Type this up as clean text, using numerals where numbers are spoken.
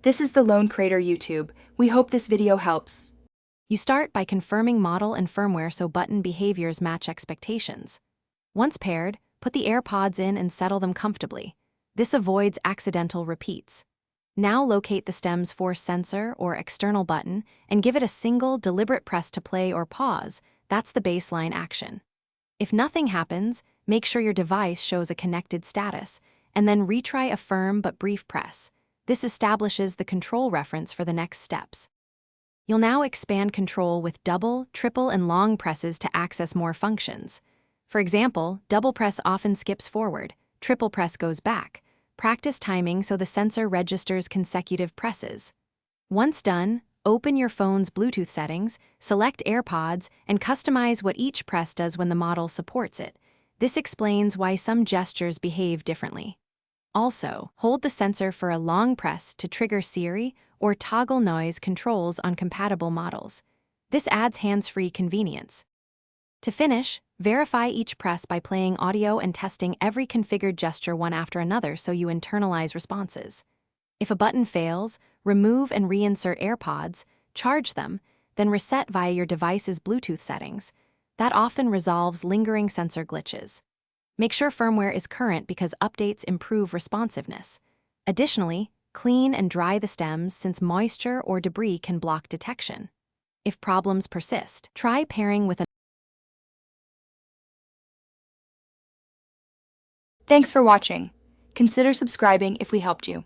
This is the Lone Crater YouTube. We hope this video helps. You start by confirming model and firmware so button behaviors match expectations. Once paired, put the AirPods in and settle them comfortably. This avoids accidental repeats. Now locate the stem's force sensor or external button and give it a single, deliberate press to play or pause. That's the baseline action. If nothing happens, make sure your device shows a connected status, and then retry a firm but brief press. This establishes the control reference for the next steps. You'll now expand control with double, triple, and long presses to access more functions. For example, double press often skips forward, triple press goes back. Practice timing so the sensor registers consecutive presses. Once done, open your phone's Bluetooth settings, select AirPods, and customize what each press does when the model supports it. This explains why some gestures behave differently. Also, hold the sensor for a long press to trigger Siri or toggle noise controls on compatible models. This adds hands-free convenience. To finish, verify each press by playing audio and testing every configured gesture one after another so you internalize responses. If a button fails, remove and reinsert AirPods, charge them, then reset via your device's Bluetooth settings. That often resolves lingering sensor glitches. Make sure firmware is current because updates improve responsiveness. Additionally, clean and dry the stems since moisture or debris can block detection. If problems persist, try pairing with a Thanks for watching. Consider subscribing if we helped you.